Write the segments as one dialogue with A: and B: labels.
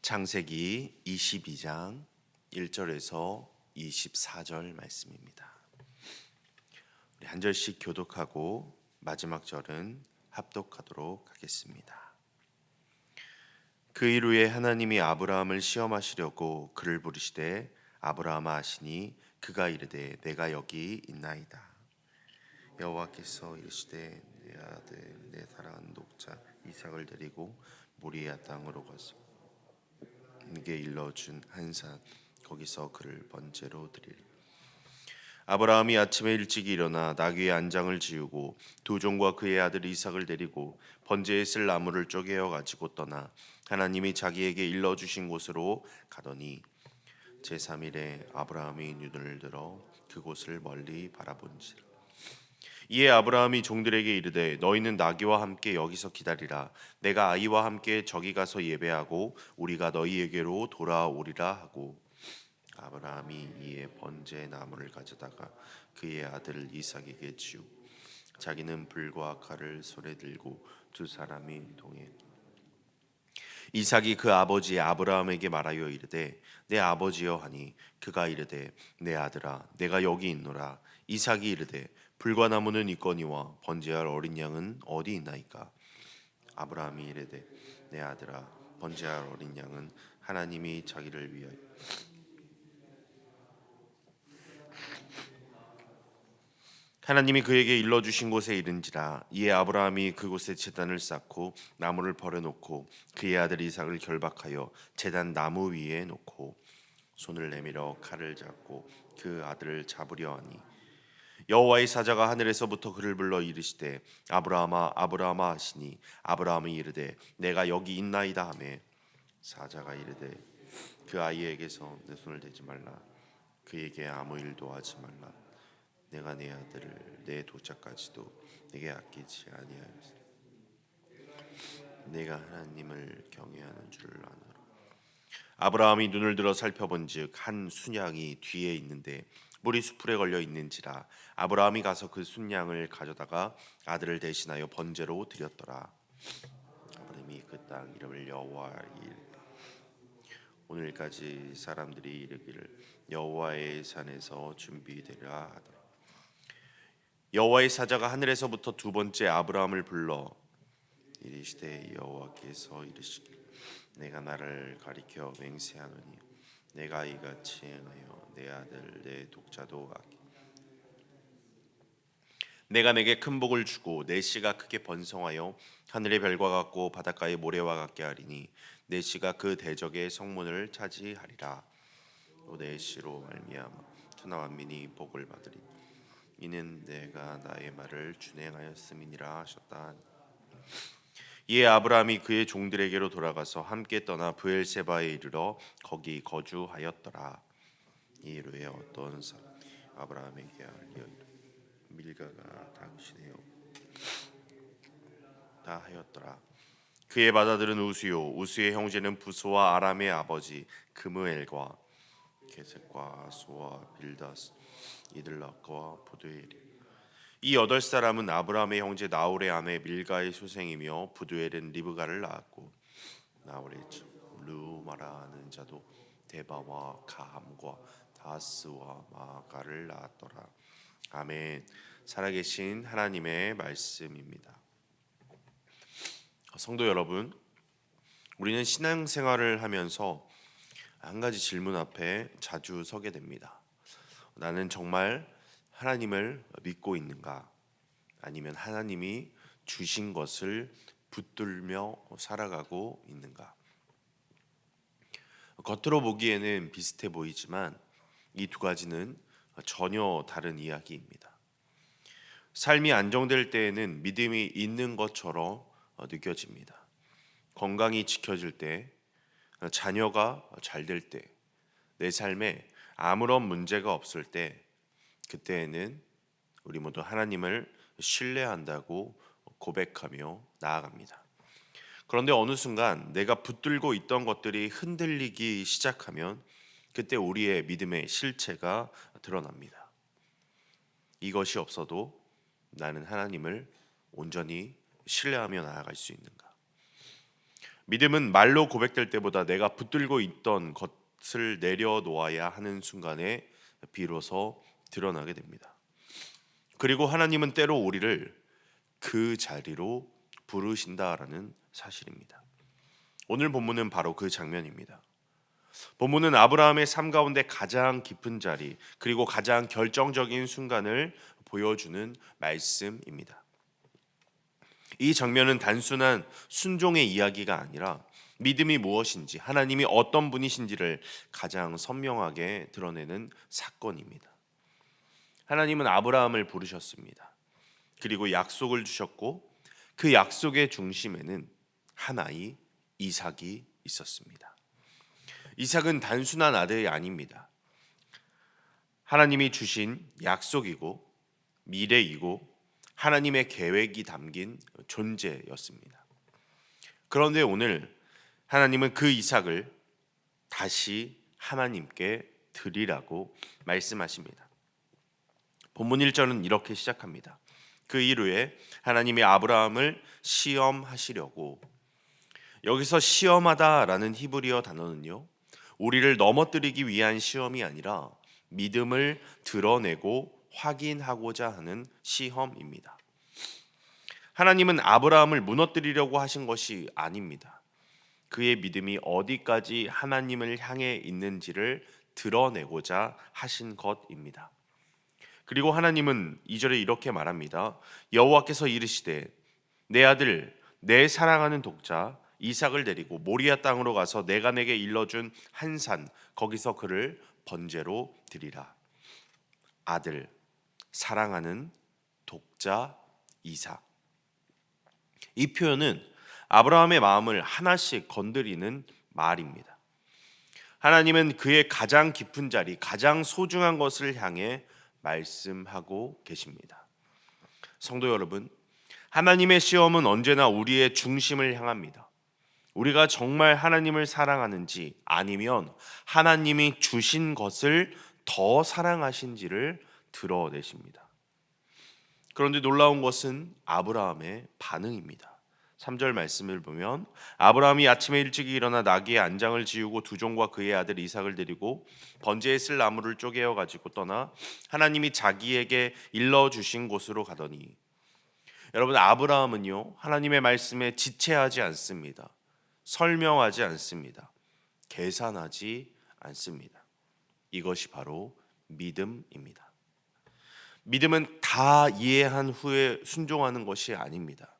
A: 창세기 22장 1절에서 24절 말씀입니다. 우리 한 절씩 교독하고 마지막 절은 합독하도록 하겠습니다. 그 일 후에 하나님이 아브라함을 시험하시려고 그를 부르시되 아브라함아 하시니 그가 이르되 내가 여기 있나이다. 여호와께서 이르시되 내 아들 내 사랑하는 독자 이삭을 데리고 모리아 땅으로 가서 네게 일러준 한 산 거기서 그를 번제로 드리리. 아브라함이 아침에 일찍 일어나 나귀의 안장을 지우고 두 종과 그의 아들 이삭을 데리고 번제에 쓸 나무를 쪼개어 가지고 떠나 하나님이 자기에게 일러주신 곳으로 가더니 제3일에 아브라함이 눈을 들어 그곳을 멀리 바라본지라. 이에 아브라함이 종들에게 이르되 너희는 나귀와 함께 여기서 기다리라. 내가 아이와 함께 저기 가서 예배하고 우리가 너희에게로 돌아오리라 하고 아브라함이 이에 번제 나무를 가져다가 그의 아들 이삭에게 지우고 자기는 불과 칼을 손에 들고 두 사람이 동행. 이삭이 그 아버지 아브라함에게 말하여 이르되 내 아버지여 하니 그가 이르되 내 아들아 내가 여기 있노라. 이삭이 이르되 불과 나무는 있거니와 번제할 어린 양은 어디 있나이까. 아브라함이 이르되 내 아들아 번제할 어린 양은 하나님이 자기를 위하여 하나님이 그에게 일러주신 곳에 이른지라. 이에 아브라함이 그곳에 제단을 쌓고 나무를 버려놓고 그의 아들 이삭을 결박하여 제단 나무 위에 놓고 손을 내밀어 칼을 잡고 그 아들을 잡으려 하니 여호와의 사자가 하늘에서부터 그를 불러 이르시되 아브라함아 아브라함아 하시니 아브라함이 이르되 내가 여기 있나이다 하매 사자가 이르되 그 아이에게서 내 손을 대지 말라. 그에게 아무 일도 하지 말라. 내가 내 아들을 내 도자까지도 내게 아끼지 아니하였으니 내가 하나님을 경외하는 줄을 아노라. 아브라함이 눈을 들어 살펴본즉 한 순양이 뒤에 있는데 물이 수풀에 걸려 있는지라. 아브라함이 가서 그 순양을 가져다가 아들을 대신하여 번제로 드렸더라. 아브라함이 그 땅 이름을 여호와 일 오늘까지 사람들이 이르기를 여호와의 산에서 준비되라 하더라. 여호와의 사자가 하늘에서부터 두 번째 아브라함을 불러 이르시되 여호와께서 이르시기를 내가 나를 가리켜 맹세하노니 내가 이같이 행하여 내 아들 내 독자도 아끼 내가 내게 큰 복을 주고 내 씨가 크게 번성하여 하늘의 별과 같고 바닷가의 모래와 같게 하리니 내 씨가 그 대적의 성문을 차지하리라. 또 내 씨로 말미암아 천하 만민이 복을 받으리. 이는 내가 나의 말을 준행하였음이니라 하셨다. 이에 아브라함이 그의 종들에게로 돌아가서 함께 떠나 브엘세바에 이르러 거기 거주하였더라. 이후에 어떤 사람 아브라함에게 알려 밀가가 당신의 다 하였더라. 그의 맏아들은 우스요 우스의 형제는 부스와 아람의 아버지 그므엘과 게셋과 아수와 빌다스 이들락과 부두엘이. 이 여덟 사람은 아브라함의 형제 나홀의 아내 밀가의 소생이며 부두엘은 리브가를 낳았고 나홀의 참 루마라는 자도 데바와 가함과 다스와 마가를 낳았더라. 아멘. 살아계신 하나님의 말씀입니다. 성도 여러분, 우리는 신앙생활을 하면서 한 가지 질문 앞에 자주 서게 됩니다. 나는 정말 하나님을 믿고 있는가? 아니면 하나님이 주신 것을 붙들며 살아가고 있는가? 겉으로 보기에는 비슷해 보이지만 이 두 가지는 전혀 다른 이야기입니다. 삶이 안정될 때에는 믿음이 있는 것처럼 느껴집니다. 건강이 지켜질 때, 자녀가 잘 될 때, 내 삶에 아무런 문제가 없을 때, 그때에는 우리 모두 하나님을 신뢰한다고 고백하며 나아갑니다. 그런데 어느 순간 내가 붙들고 있던 것들이 흔들리기 시작하면 그때 우리의 믿음의 실체가 드러납니다. 이것이 없어도 나는 하나님을 온전히 신뢰하며 나아갈 수 있는가? 믿음은 말로 고백될 때보다 내가 붙들고 있던 것을 내려놓아야 하는 순간에 비로소 드러나게 됩니다. 그리고 하나님은 때로 우리를 그 자리로 부르신다라는 사실입니다. 오늘 본문은 바로 그 장면입니다. 본문은 아브라함의 삶 가운데 가장 깊은 자리, 그리고 가장 결정적인 순간을 보여주는 말씀입니다. 이 장면은 단순한 순종의 이야기가 아니라 믿음이 무엇인지, 하나님이 어떤 분이신지를 가장 선명하게 드러내는 사건입니다. 하나님은 아브라함을 부르셨습니다. 그리고 약속을 주셨고 그 약속의 중심에는 하나의 이삭이 있었습니다. 이삭은 단순한 아들이 아닙니다. 하나님이 주신 약속이고 미래이고 하나님의 계획이 담긴 존재였습니다. 그런데 오늘 하나님은 그 이삭을 다시 하나님께 드리라고 말씀하십니다. 본문 1절은 이렇게 시작합니다. 그 이후에 하나님이 아브라함을 시험하시려고, 여기서 시험하다라는 히브리어 단어는요, 우리를 넘어뜨리기 위한 시험이 아니라 믿음을 드러내고 확인하고자 하는 시험입니다. 하나님은 아브라함을 무너뜨리려고 하신 것이 아닙니다. 그의 믿음이 어디까지 하나님을 향해 있는지를 드러내고자 하신 것입니다. 그리고 하나님은 2절에 이렇게 말합니다. 여호와께서 이르시되 내 아들 내 사랑하는 독자 이삭을 데리고 모리아 땅으로 가서 내가 내게 일러준 한 산 거기서 그를 번제로 드리라. 아들, 사랑하는 독자 이삭. 이 표현은 아브라함의 마음을 하나씩 건드리는 말입니다. 하나님은 그의 가장 깊은 자리, 가장 소중한 것을 향해 말씀하고 계십니다. 성도 여러분, 하나님의 시험은 언제나 우리의 중심을 향합니다. 우리가 정말 하나님을 사랑하는지, 아니면 하나님이 주신 것을 더 사랑하신지를 드러내십니다. 그런데 놀라운 것은 아브라함의 반응입니다. 3절 말씀을 보면 아브라함이 아침에 일찍 일어나 나귀의 안장을 지우고 두 종과 그의 아들 이삭을 데리고 번제에 쓸 나무를 쪼개어 가지고 떠나 하나님이 자기에게 일러주신 곳으로 가더니, 여러분, 아브라함은요 하나님의 말씀에 지체하지 않습니다. 설명하지 않습니다. 계산하지 않습니다. 이것이 바로 믿음입니다. 믿음은 다 이해한 후에 순종하는 것이 아닙니다.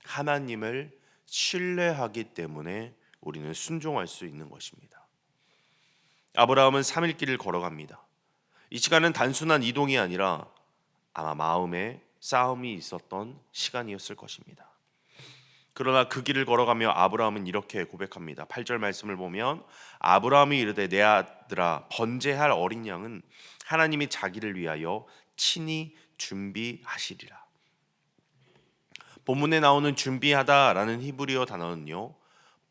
A: 하나님을 신뢰하기 때문에 우리는 순종할 수 있는 것입니다. 아브라함은 3일 길을 걸어갑니다. 이 시간은 단순한 이동이 아니라 아마 마음에 싸움이 있었던 시간이었을 것입니다. 그러나 그 길을 걸어가며 아브라함은 이렇게 고백합니다. 8절 말씀을 보면 아브라함이 이르되 내 아들아 번제할 어린 양은 하나님이 자기를 위하여 친히 준비하시리라. 본문에 나오는 준비하다라는 히브리어 단어는요,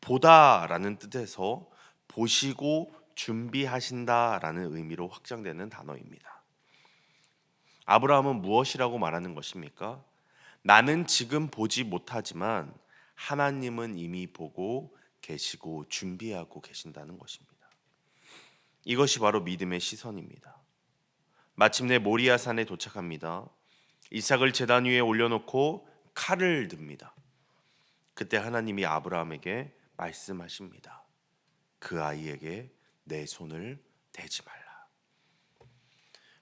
A: 보다라는 뜻에서 보시고 준비하신다라는 의미로 확장되는 단어입니다. 아브라함은 무엇이라고 말하는 것입니까? 나는 지금 보지 못하지만 하나님은 이미 보고 계시고 준비하고 계신다는 것입니다. 이것이 바로 믿음의 시선입니다. 마침내 모리아산에 도착합니다. 이삭을 제단 위에 올려놓고 칼을 듭니다. 그때 하나님이 아브라함에게 말씀하십니다. 그 아이에게 내 손을 대지 말라.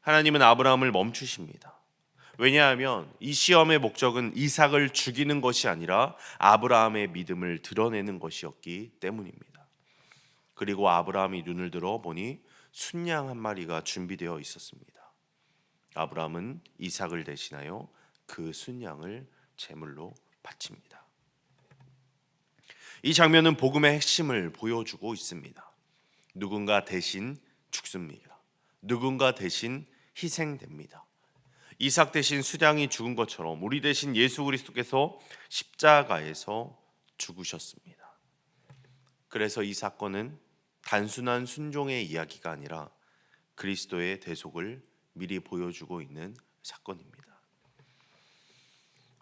A: 하나님은 아브라함을 멈추십니다. 왜냐하면 이 시험의 목적은 이삭을 죽이는 것이 아니라 아브라함의 믿음을 드러내는 것이었기 때문입니다. 그리고 아브라함이 눈을 들어 보니 순양 한 마리가 준비되어 있었습니다. 아브라함은 이삭을 대신하여 그 순양을 제물로 바칩니다. 이 장면은 복음의 핵심을 보여주고 있습니다. 누군가 대신 죽습니다. 누군가 대신 희생됩니다. 이삭 대신 수량이 죽은 것처럼 우리 대신 예수 그리스도께서 십자가에서 죽으셨습니다. 그래서 이 사건은 단순한 순종의 이야기가 아니라 그리스도의 대속을 미리 보여주고 있는 사건입니다.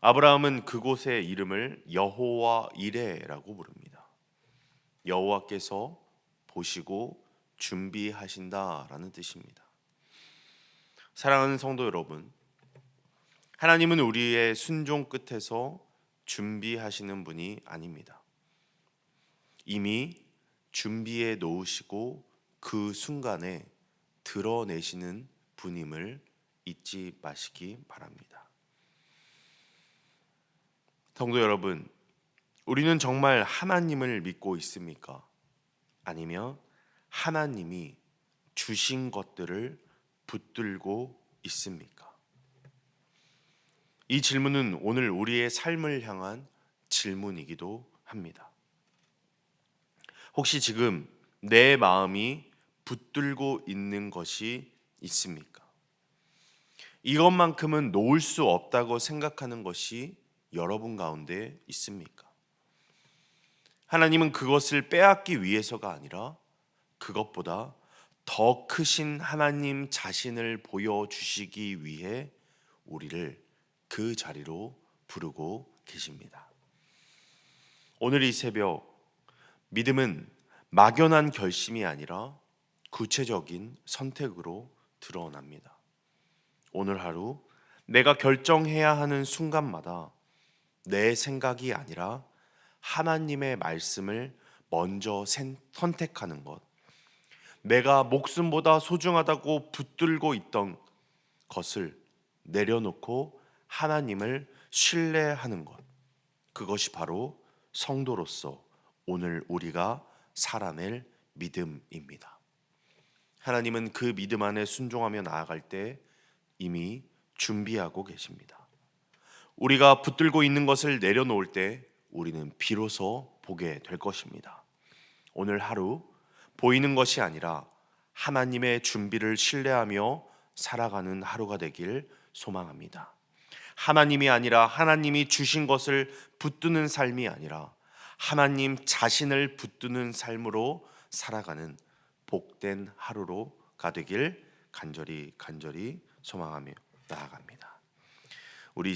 A: 아브라함은 그곳의 이름을 여호와 이레라고 부릅니다. 여호와께서 보시고 준비하신다라는 뜻입니다. 사랑하는 성도 여러분, 하나님은 우리의 순종 끝에서 준비하시는 분이 아닙니다. 이미 준비해 놓으시고 그 순간에 드러내시는 분임을 잊지 마시기 바랍니다. 성도 여러분, 우리는 정말 하나님을 믿고 있습니까? 아니면 하나님이 주신 것들을 붙들고 있습니까? 이 질문은 오늘 우리의 삶을 향한 질문이기도 합니다. 혹시 지금 내 마음이 붙들고 있는 것이 있습니까? 이것만큼은 놓을 수 없다고 생각하는 것이 여러분 가운데 있습니까? 하나님은 그것을 빼앗기 위해서가 아니라 그것보다 더 크신 하나님 자신을 보여주시기 위해 우리를 그 자리로 부르고 계십니다. 오늘 이 새벽, 믿음은 막연한 결심이 아니라 구체적인 선택으로 드러납니다. 오늘 하루 내가 결정해야 하는 순간마다 내 생각이 아니라 하나님의 말씀을 먼저 선택하는 것, 내가 목숨보다 소중하다고 붙들고 있던 것을 내려놓고 하나님을 신뢰하는 것, 그것이 바로 성도로서 오늘 우리가 살아낼 믿음입니다. 하나님은 그 믿음 안에 순종하며 나아갈 때 이미 준비하고 계십니다. 우리가 붙들고 있는 것을 내려놓을 때 우리는 비로소 보게 될 것입니다. 오늘 하루 보이는 것이 아니라 하나님의 준비를 신뢰하며 살아가는 하루가 되길 소망합니다. 하나님이 아니라 하나님이 주신 것을 붙드는 삶이 아니라 하나님 자신을 붙드는 삶으로 살아가는 복된 하루로가 되길 간절히 소망하며 나아갑니다. 우리